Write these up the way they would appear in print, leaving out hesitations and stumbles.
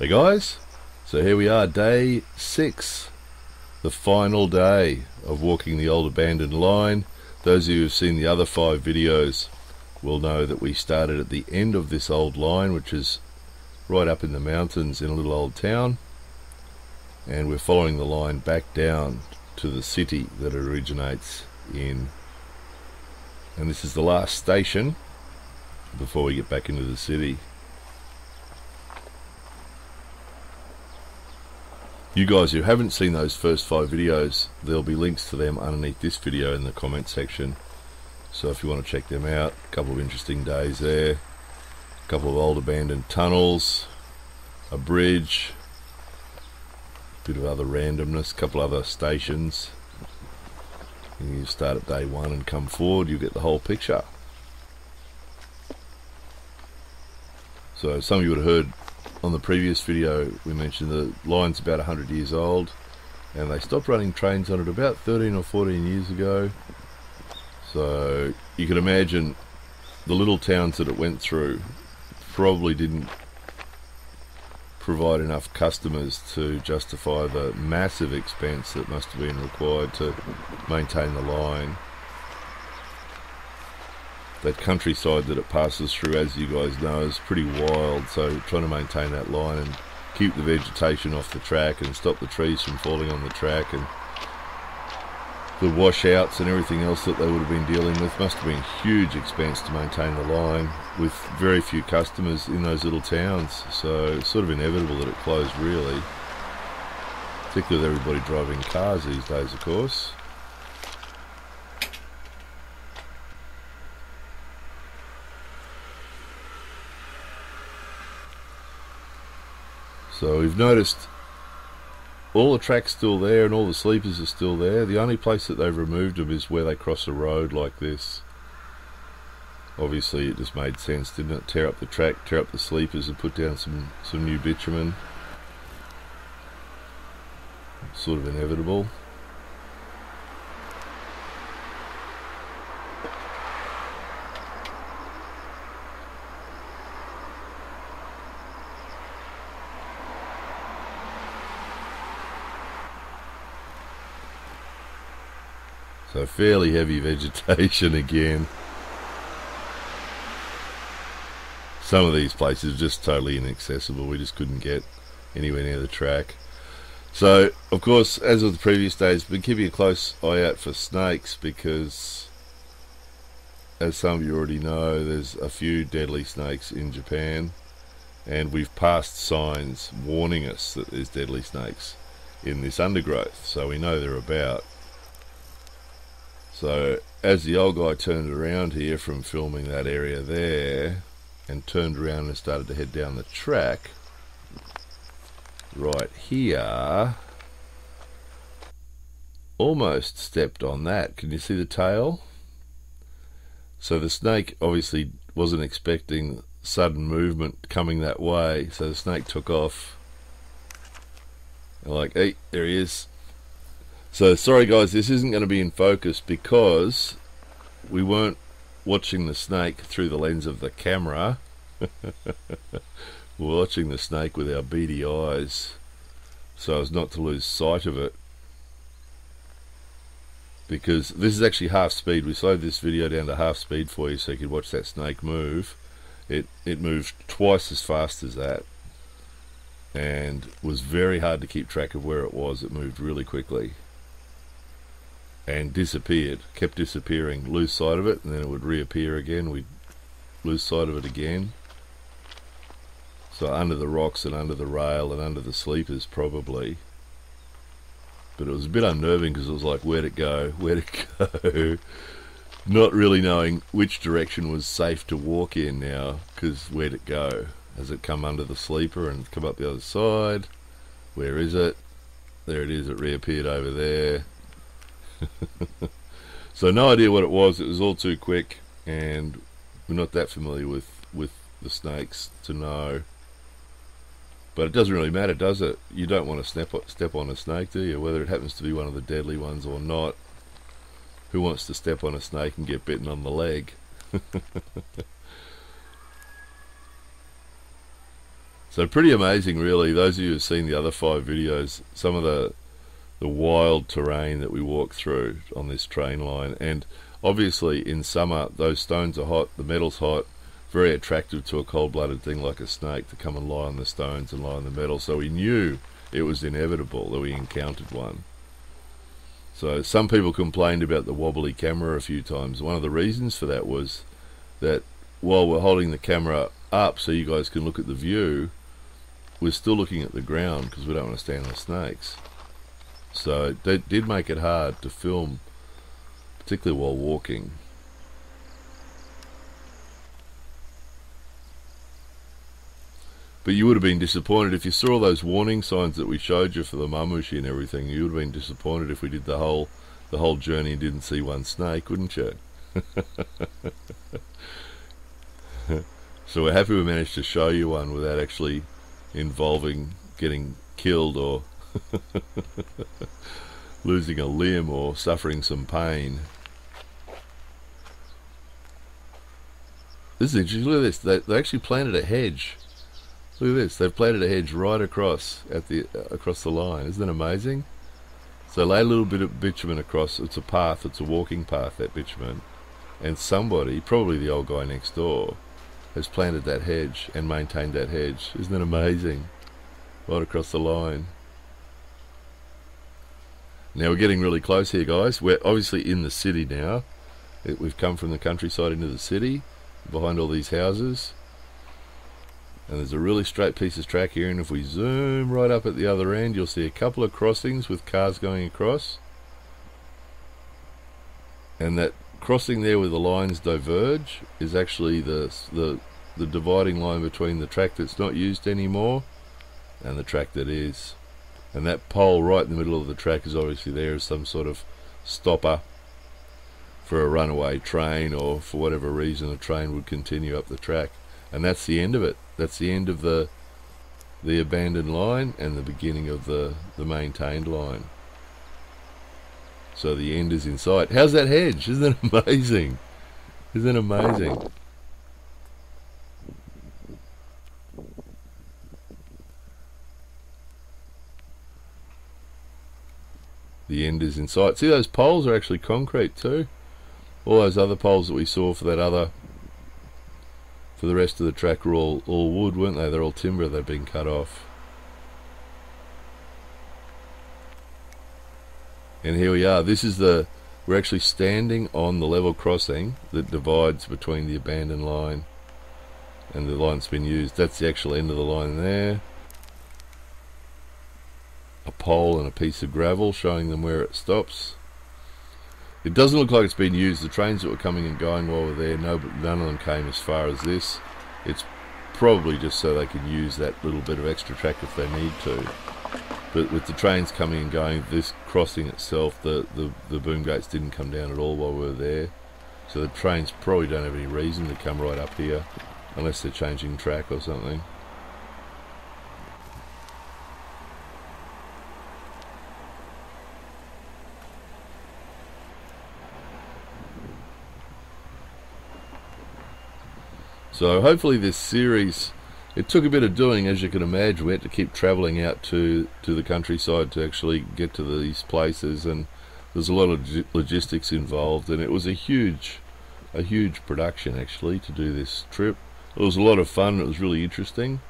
Hey guys, so here we are, day 6, the final day of walking the old abandoned line. Those of you who've seen the other 5 videos will know that we started at the end of this old line, which is right up in the mountains in a little old town, and we're following the line back down to the city that it originates in. And this is the last station before we get back into the city. You guys who haven't seen those first 5 videos, there'll be links to them underneath this video in the comment section. So if you want to check them out, a couple of interesting days there, a couple of old abandoned tunnels, a bridge, a bit of other randomness, a couple other stations. And you start at day 1 and come forward, you get the whole picture. So some of you would have heard on the previous video we mentioned the line's about 100 years old, and they stopped running trains on it about 13 or 14 years ago. So you can imagine the little towns that it went through probably didn't provide enough customers to justify the massive expense that must have been required to maintain the line. That countryside that it passes through, as you guys know, is pretty wild, so trying to maintain that line and keep the vegetation off the track and stop the trees from falling on the track and the washouts and everything else that they would have been dealing with must have been huge expense to maintain the line with very few customers in those little towns. So it's sort of inevitable that it closed, really, particularly with everybody driving cars these days, of course. So we've noticed all the track's still there and all the sleepers are still there. The only place that they've removed them is where they cross a road like this. Obviously it just made sense, didn't it? Tear up the track, tear up the sleepers and put down some new bitumen. Sort of inevitable. So fairly heavy vegetation again. Some of these places are just totally inaccessible. We just couldn't get anywhere near the track. So, of course, as with the previous days, we've been keeping a close eye out for snakes because, as some of you already know, there's a few deadly snakes in Japan, and we've passed signs warning us that there's deadly snakes in this undergrowth, so we know they're about. So as the old guy turned around here from filming that area there and turned around and started to head down the track, right here, almost stepped on that. Can you see the tail? So the snake obviously wasn't expecting sudden movement coming that way, so the snake took off. They're like, hey, there he is. So sorry guys, this isn't going to be in focus because we weren't watching the snake through the lens of the camera. We're watching the snake with our beady eyes so as not to lose sight of it, because this is actually half speed. We slowed this video down to half speed for you so you could watch that snake move. It moved twice as fast as that and was very hard to keep track of where it was. It moved really quickly and disappeared, kept disappearing, lose sight of it, and then it would reappear again, we'd lose sight of it again. So under the rocks and under the rail and under the sleepers probably. But it was a bit unnerving because it was like, where'd it go, where'd it go? Not really knowing which direction was safe to walk in now, because where'd it go? Has it come under the sleeper and come up the other side? Where is it? There it is, it reappeared over there. So no idea what it was. It was all too quick, and we're not that familiar with the snakes to know. But it doesn't really matter, does it? You don't want to step on a snake, do you? Whether it happens to be one of the deadly ones or not. Who wants to step on a snake and get bitten on the leg? So pretty amazing, really. Those of you who've seen the other 5 videos, some of the wild terrain that we walk through on this train line. And obviously in summer those stones are hot, the metal's hot, very attractive to a cold-blooded thing like a snake to come and lie on the stones and lie on the metal. So we knew it was inevitable that we encountered one. So some people complained about the wobbly camera a few times. One of the reasons for that was that while we're holding the camera up so you guys can look at the view, we're still looking at the ground because we don't want to stand on snakes. So that did make it hard to film, particularly while walking. But you would have been disappointed if you saw all those warning signs that we showed you for the mamushi and everything. You would have been disappointed if we did the whole journey and didn't see one snake, wouldn't you? So we're happy we managed to show you one without actually involving getting killed or losing a limb or suffering some pain. This is interesting. Look at this. They actually planted a hedge. Look at this. They've planted a hedge right across across the line. Isn't that amazing? So lay a little bit of bitumen across. It's a path. It's a walking path, that bitumen. And somebody, probably the old guy next door, has planted that hedge and maintained that hedge. Isn't that amazing? Right across the line. Now we're getting really close here, guys. We're obviously in the city now. We've come from the countryside into the city, behind all these houses. And there's a really straight piece of track here, and if we zoom right up at the other end, you'll see a couple of crossings with cars going across. And that crossing there where the lines diverge is actually the dividing line between the track that's not used anymore and the track that is. And that pole right in the middle of the track is obviously there as some sort of stopper for a runaway train, or for whatever reason a train would continue up the track. And that's the end of it. That's the end of the abandoned line and the beginning of the maintained line. So the end is in sight. How's that hedge? Isn't it amazing? Isn't it amazing? The end is in sight. See, those poles are actually concrete too. All those other poles that we saw for the rest of the track were all wood, weren't they? They're all timber. They've been cut off. And here we are. We're actually standing on the level crossing that divides between the abandoned line and the line that's been used. That's the actual end of the line there. A pole and a piece of gravel showing them where it stops. It doesn't look like it's been used. The trains that were coming and going while we're there, none of them came as far as this. It's probably just so they can use that little bit of extra track if they need to. But with the trains coming and going, this crossing itself, the boom gates didn't come down at all while we were there. So the trains probably don't have any reason to come right up here, unless they're changing track or something. So hopefully this series, it took a bit of doing, as you can imagine. We had to keep travelling out to the countryside to actually get to these places, and there's a lot of logistics involved, and it was a huge production actually to do this trip. It was a lot of fun. It was really interesting.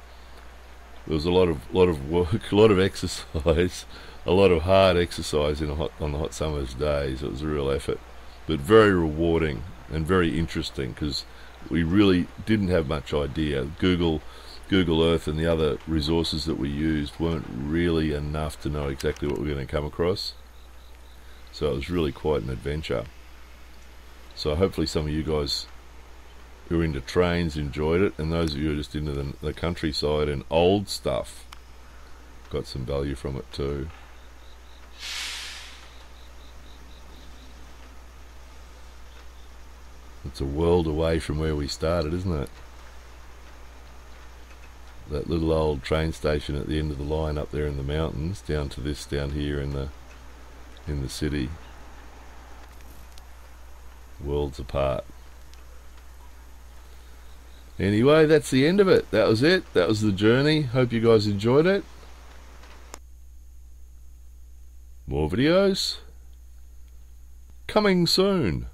There was a lot of work, a lot of exercise, a lot of hard exercise on the hot summer's days. It was a real effort, but very rewarding and very interesting, because we really didn't have much idea. Google Earth and the other resources that we used weren't really enough to know exactly what we're going to come across. So it was really quite an adventure. So hopefully some of you guys who are into trains enjoyed it, and those of you who are just into the countryside and old stuff got some value from it too. It's a world away from where we started, isn't it? That little old train station at the end of the line up there in the mountains, down to this down here in the city. Worlds apart. Anyway, that's the end of it. That was it. That was the journey. Hope you guys enjoyed it. More videos coming soon.